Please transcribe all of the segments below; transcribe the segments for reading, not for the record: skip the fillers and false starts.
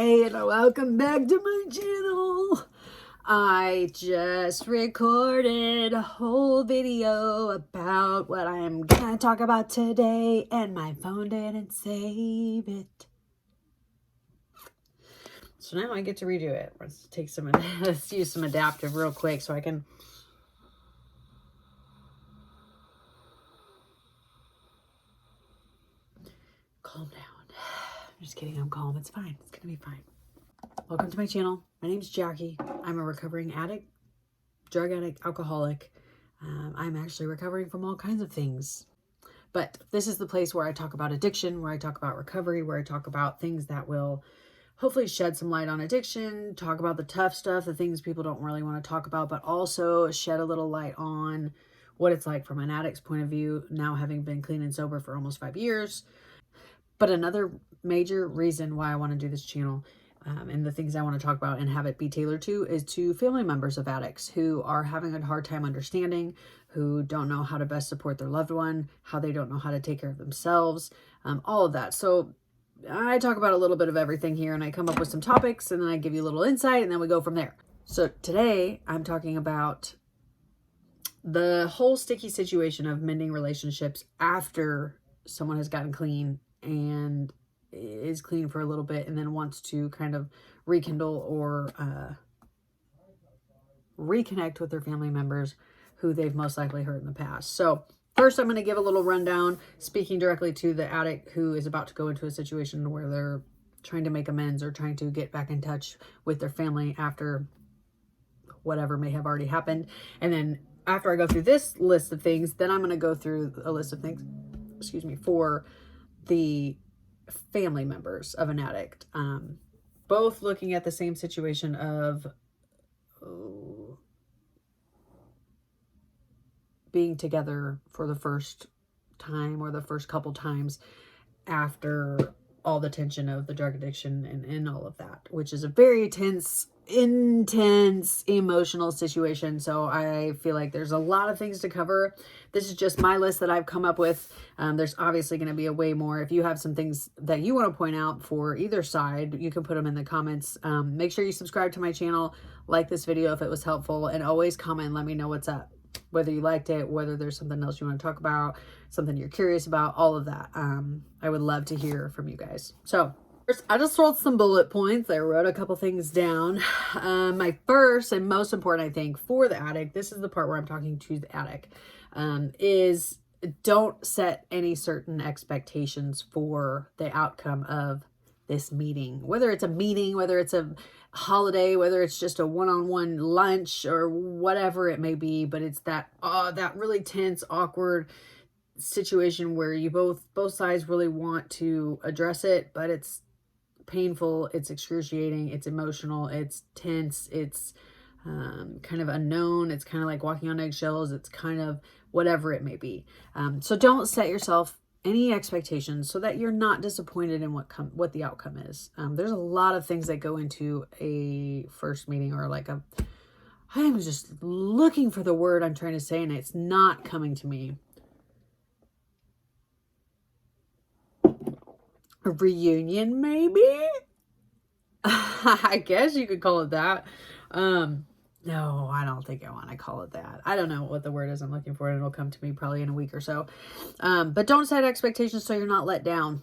Hi, and welcome back to my channel. I just recorded a whole video about what I'm gonna talk about today, and my phone didn't save it. So now I get to redo it. Let's use some adaptive real quick so I can calm down. I'm just kidding, I'm calm. It's fine. It's gonna be fine. Welcome to my channel. My name's Jackie. I'm a recovering addict, drug addict, alcoholic. I'm actually recovering from all kinds of things. But this is the place where I talk about addiction, where I talk about recovery, where I talk about things that will hopefully shed some light on addiction, talk about the tough stuff, the things people don't really want to talk about, but also shed a little light on what it's like from an addict's point of view, now having been clean and sober for almost 5 years. But another major reason why I want to do this channel and the things I want to talk about and have it be tailored to is to family members of addicts who are having a hard time understanding, who don't know how to best support their loved one, how they don't know how to take care of themselves, all of that. So I talk about a little bit of everything here, and I come up with some topics, and then I give you a little insight, and then we go from there. So today I'm talking about the whole sticky situation of mending relationships after someone has gotten clean and is clean for a little bit and then wants to kind of rekindle or reconnect with their family members who they've most likely hurt in the past. So first, I'm going to give a little rundown, speaking directly to the addict who is about to go into a situation where they're trying to make amends or trying to get back in touch with their family after whatever may have already happened. And then after I go through this list of things, then I'm going to go through a list of things, for the family members of an addict, both looking at the same situation of being together for the first time or the first couple times after all the tension of the drug addiction and all of that, which is a very intense emotional situation. So I feel like there's a lot of things to cover. This is just my list that I've come up with. There's obviously going to be a way more. If you have some things that you want to point out for either side, you can put them in the comments. Make sure you subscribe to my channel, like this video if it was helpful, and always comment and let me know what's up. Whether you liked it, whether there's something else you want to talk about, something you're curious about, all of that. I would love to hear from you guys. So first, I just wrote some bullet points. I wrote a couple things down. My first and most important, I think, for the addict, this is the part where I'm talking to the addict, is don't set any certain expectations for the outcome of this meeting. Whether it's a meeting, whether it's a holiday, whether it's just a one-on-one lunch or whatever it may be, but it's that really tense, awkward situation where you both sides really want to address it, but it's painful, it's excruciating, it's emotional, it's tense, it's kind of unknown, it's kind of like walking on eggshells, it's kind of whatever it may be. So don't set yourself any expectations so that you're not disappointed in what the outcome is. There's a lot of things that go into a first meeting, or I'm just looking for the word I'm trying to say and it's not coming to me. A reunion, maybe? I guess you could call it that. No, I don't think I want to call it that. I don't know what the word is I'm looking for, and it'll come to me probably in a week or so. But don't set expectations so you're not let down.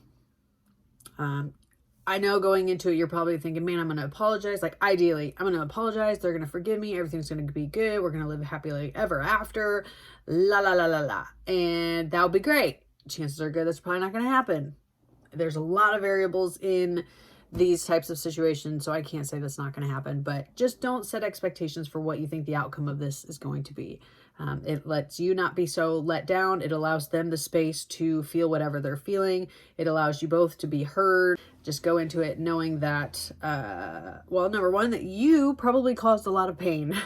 I know going into it, you're probably thinking, man, I'm going to apologize. Like, ideally, I'm going to apologize. They're going to forgive me. Everything's going to be good. We're going to live happily ever after. La, la, la, la, la. And that'll be great. Chances are good that's probably not going to happen. There's a lot of variables in these types of situations, so I can't say that's not going to happen, but just don't set expectations for what you think the outcome of this is going to be. It lets you not be so let down. It allows them the space to feel whatever they're feeling. It allows you both to be heard. Just go into it knowing that, well, number one, that you probably caused a lot of pain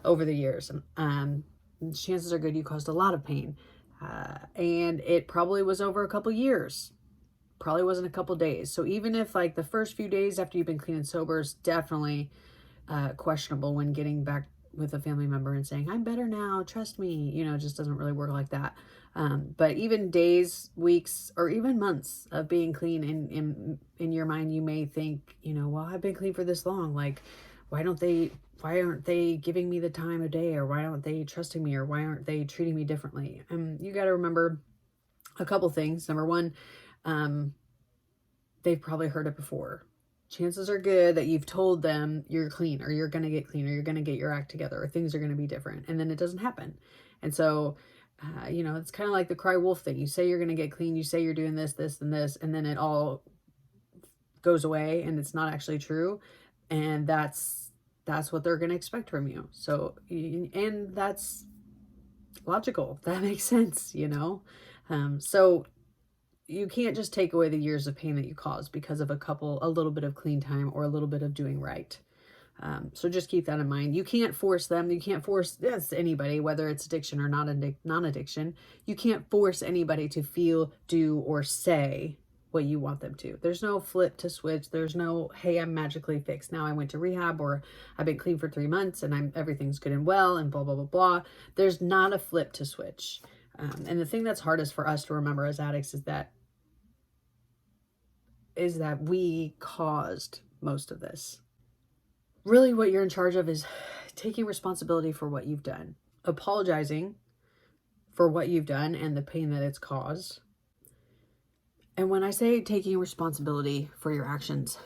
over the years. Chances are good you caused a lot of pain. And it probably was over a couple years. Probably wasn't a couple days. So even if the first few days after you've been clean and sober is definitely questionable when getting back with a family member and saying, I'm better now, trust me, it just doesn't really work like that. But even days, weeks, or even months of being clean, in your mind, you may think, well, I've been clean for this long. Like, why aren't they giving me the time of day, or why aren't they trusting me, or why aren't they treating me differently? You got to remember a couple things. Number one, they've probably heard it before. Chances are good that you've told them you're clean, or you're going to get clean, or you're going to get your act together, or things are going to be different. And then it doesn't happen. And so, it's kind of like the cry wolf thing. You say you're going to get clean. You say you're doing this, this, and this, and then it all goes away and it's not actually true. And that's what they're going to expect from you. So, and that's logical. That makes sense, So you can't just take away the years of pain that you caused because of a little bit of clean time or a little bit of doing right. So just keep that in mind. You can't force them. You can't force anybody, whether it's addiction or non-addiction. You can't force anybody to feel, do, or say what you want them to. There's no flip to switch. There's no, hey, I'm magically fixed. Now I went to rehab, or I've been clean for 3 months and everything's good and well and blah, blah, blah, blah. There's not a flip to switch. And the thing that's hardest for us to remember as addicts is that we caused most of this. Really, what you're in charge of is taking responsibility for what you've done, apologizing for what you've done and the pain that it's caused. And when I say taking responsibility for your actions,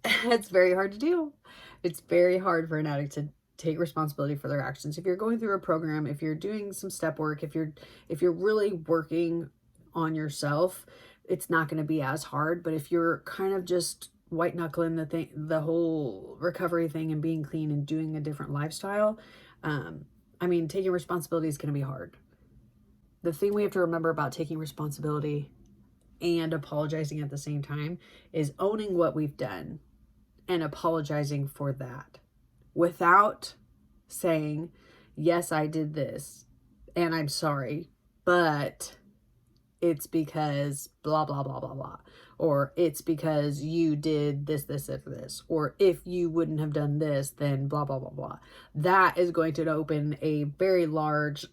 it's very hard to do. It's very hard for an addict to take responsibility for their actions. If you're going through a program, if you're doing some step work, if you're really working on yourself, it's not going to be as hard. But if you're kind of just white knuckling the whole recovery thing and being clean and doing a different lifestyle, taking responsibility is going to be hard. The thing we have to remember about taking responsibility and apologizing at the same time is owning what we've done and apologizing for that without saying, yes, I did this and I'm sorry, but it's because blah, blah, blah, blah, blah. Or it's because you did this, this, this. Or if you wouldn't have done this, then blah, blah, blah, blah. That is going to open a very large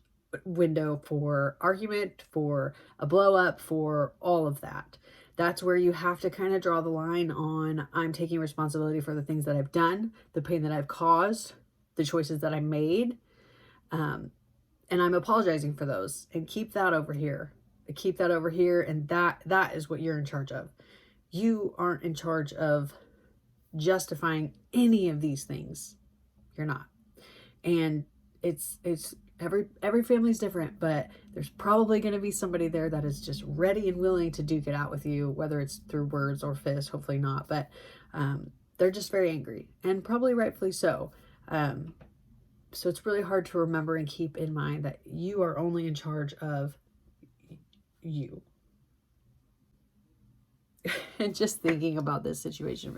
window for argument, for a blow up, for all of that. That's where you have to kind of draw the line on, I'm taking responsibility for the things that I've done, the pain that I've caused, the choices that I made. And I'm apologizing for those, and keep that over here. Keep that over here. And that is what you're in charge of. You aren't in charge of justifying any of these things. You're not. And it's every family's different, but there's probably going to be somebody there that is just ready and willing to duke it out with you, whether it's through words or fists, hopefully not, but they're just very angry, and probably rightfully so. So it's really hard to remember and keep in mind that you are only in charge of you. And just thinking about this situation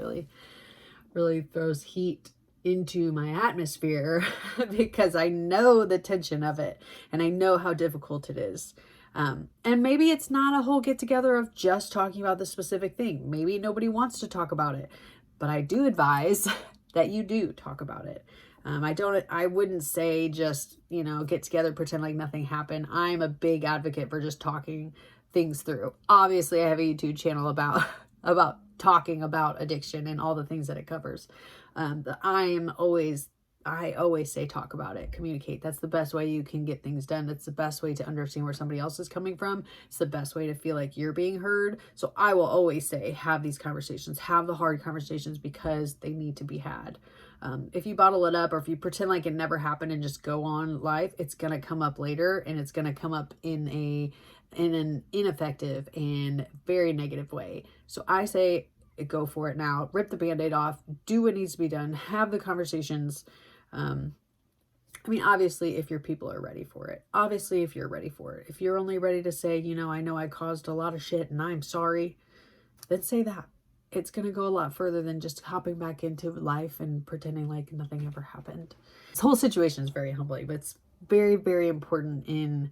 really throws heat into my atmosphere because I know the tension of it and I know how difficult it is. And maybe it's not a whole get together of just talking about the specific thing. Maybe nobody wants to talk about it, but I do advise that you do talk about it. I wouldn't say just, get together, pretend like nothing happened. I'm a big advocate for just talking things through. Obviously I have a YouTube channel about talking about addiction and all the things that it covers. I always say talk about it, communicate. That's the best way you can get things done. That's the best way to understand where somebody else is coming from. It's the best way to feel like you're being heard. So I will always say, have these conversations, have the hard conversations, because they need to be had. If you bottle it up, or if you pretend like it never happened and just go on life, it's going to come up later, and it's going to come up in an ineffective and very negative way. So I say, go for it now. Rip the Band-Aid off. Do what needs to be done. Have the conversations. Obviously, if your people are ready for it. Obviously, if you're ready for it. If you're only ready to say, I know I caused a lot of shit and I'm sorry, then say that. It's going to go a lot further than just hopping back into life and pretending like nothing ever happened. This whole situation is very humbling, but it's very, very important in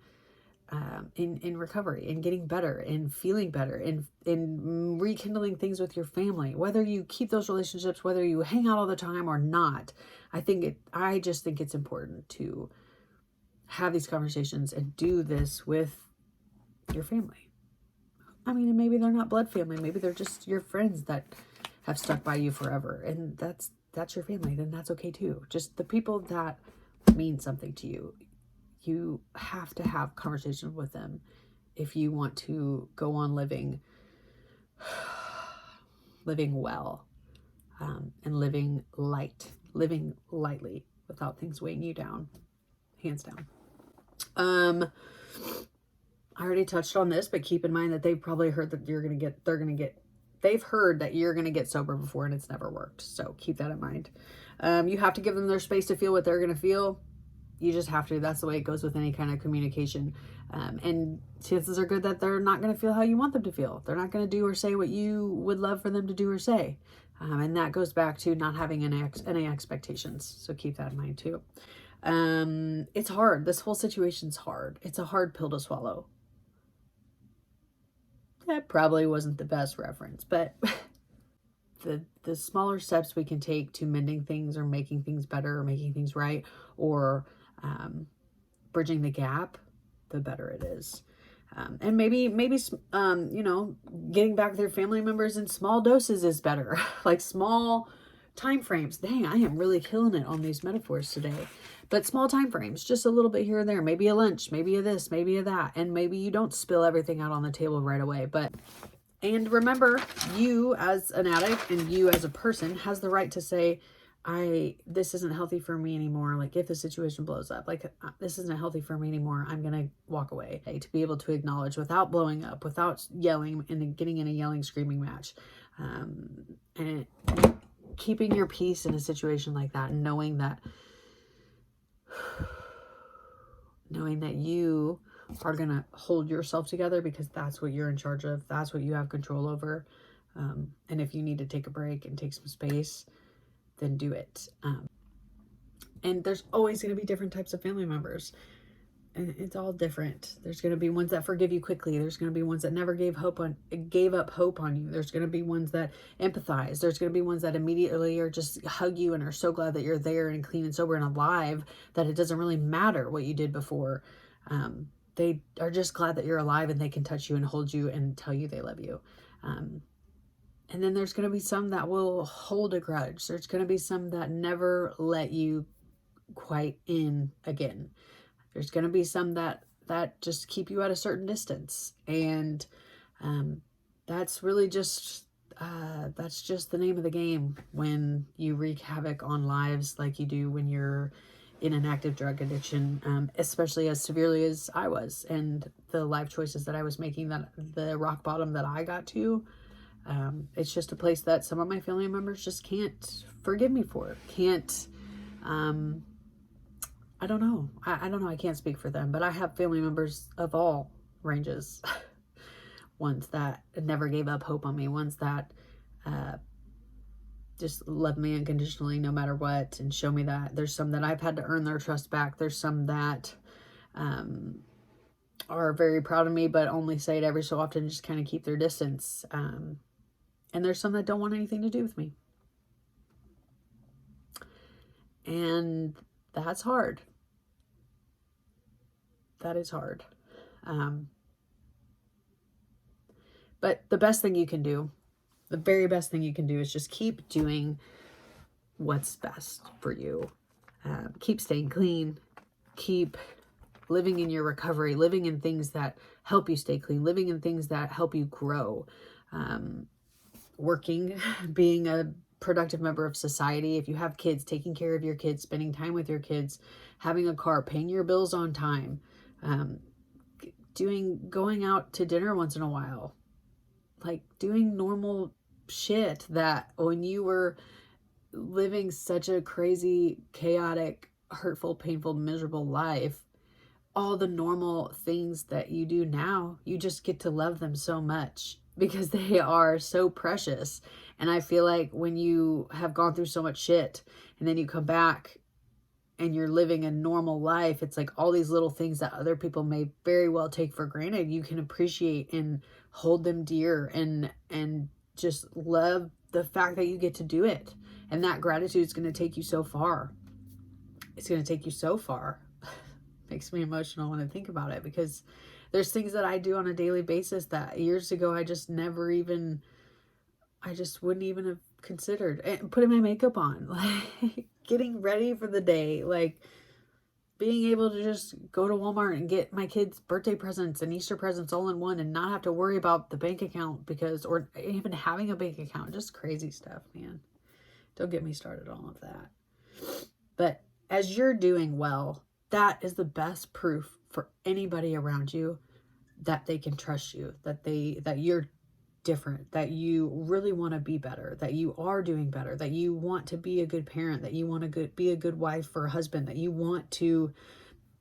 in recovery and getting better and feeling better and in rekindling things with your family, whether you keep those relationships, whether you hang out all the time or not. I just think it's important to have these conversations and do this with your family. I mean, and maybe they're not blood family. Maybe they're just your friends that have stuck by you forever. And that's your family. Then that's okay too. Just the people that mean something to you. You have to have conversations with them if you want to go on living well, and living lightly without things weighing you down, hands down. I already touched on this, but keep in mind that they've probably heard that they've heard that you're going to get sober before and it's never worked. So keep that in mind. You have to give them their space to feel what they're going to feel. You just have to. That's the way it goes with any kind of communication. And chances are good that they're not going to feel how you want them to feel. They're not going to do or say what you would love for them to do or say. And that goes back to not having any expectations. So keep that in mind too. It's hard. This whole situation's hard. It's a hard pill to swallow. That probably wasn't the best reference, but the smaller steps we can take to mending things or making things better or making things right or bridging the gap, the better it is. And maybe getting back with their family members in small doses is better, like small time frames. Dang, I am really killing it on these metaphors today. But small time frames, just a little bit here and there, maybe a lunch, maybe a this, maybe a that, and maybe you don't spill everything out on the table right away. And remember, you as an addict and you as a person has the right to say, this isn't healthy for me anymore. Like if the situation blows up, like this isn't healthy for me anymore, I'm going to walk away. To be able to acknowledge without blowing up, without yelling and getting in a yelling, screaming match. And keeping your peace in a situation like that and knowing that you are going to hold yourself together because that's what you're in charge of. That's what you have control over. And if you need to take a break and take some space, then do it. And there's always going to be different types of family members. And it's all different. There's going to be ones that forgive you quickly. There's going to be ones that never gave up hope on you. There's going to be ones that empathize. There's going to be ones that immediately are just hug you and are so glad that you're there and clean and sober and alive that it doesn't really matter what you did before. They are just glad that you're alive and they can touch you and hold you and tell you they love you. And then there's going to be some that will hold a grudge. There's going to be some that never let you quite in again. There's going to be some that just keep you at a certain distance. And that's really just the name of the game when you wreak havoc on lives like you do when you're in an active drug addiction, especially as severely as I was, and the life choices that I was making, that the rock bottom that I got to. It's just a place that some of my family members just can't forgive me for. I don't know. I don't know. I can't speak for them, but I have family members of all ranges. Ones that never gave up hope on me. Ones that just love me unconditionally no matter what and show me that. There's some that I've had to earn their trust back. There's some that are very proud of me, but only say it every so often, just kind of keep their distance. And there's some that don't want anything to do with me. And that's hard. That is hard. But the best thing you can do, the very best thing you can do is just keep doing what's best for you. Keep staying clean. Keep living in your recovery, living in things that help you stay clean, living in things that help you grow. Working, being a productive member of society. If you have kids, taking care of your kids, spending time with your kids, having a car, paying your bills on time, going out to dinner once in a while, like doing normal shit that when you were living such a crazy, chaotic, hurtful, painful, miserable life, all the normal things that you do now, you just get to love them so much because they are so precious. And I feel like when you have gone through so much shit and then you come back and you're living a normal life, it's like all these little things that other people may very well take for granted, you can appreciate and hold them dear, and just love the fact that you get to do it. And that gratitude is going to take you so far. It's going to take you so far. Makes me emotional when I think about it, because there's things that I do on a daily basis that years ago I just wouldn't even have considered. And putting my makeup on, like getting ready for the day, like being able to just go to Walmart and get my kids' birthday presents and Easter presents all in one and not have to worry about the bank account, or even having a bank account. Just crazy stuff, man. Don't get me started on all of that. But as you're doing well, that is the best proof for anybody around you that they can trust you, that you're different, that you really want to be better, that you are doing better, that you want to be a good parent, that you want to be a good wife or husband, that you want to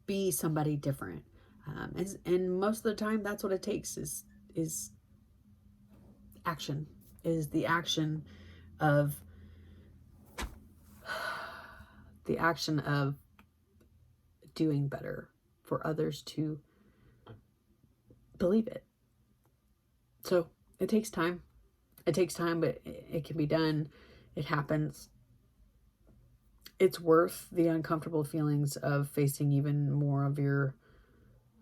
be somebody different. And most of the time, that's what it takes is action, is the action of doing better for others to believe it. So it takes time. It takes time, but it can be done. It happens. It's worth the uncomfortable feelings of facing even more of your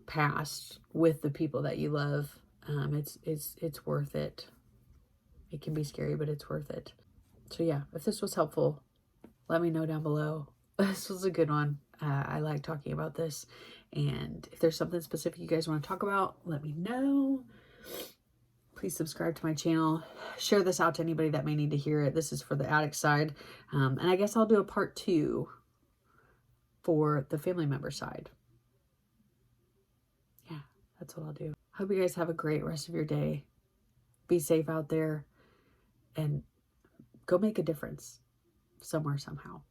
past with the people that you love. It's worth it. It can be scary, but it's worth it. So yeah, if this was helpful, let me know down below. This was a good one. I like talking about this. And if there's something specific you guys want to talk about, let me know. Please subscribe to my channel. Share this out to anybody that may need to hear it. This is for the addict side. And I guess I'll do a part 2 for the family member side. Yeah, that's what I'll do. Hope you guys have a great rest of your day. Be safe out there and go make a difference somewhere, somehow.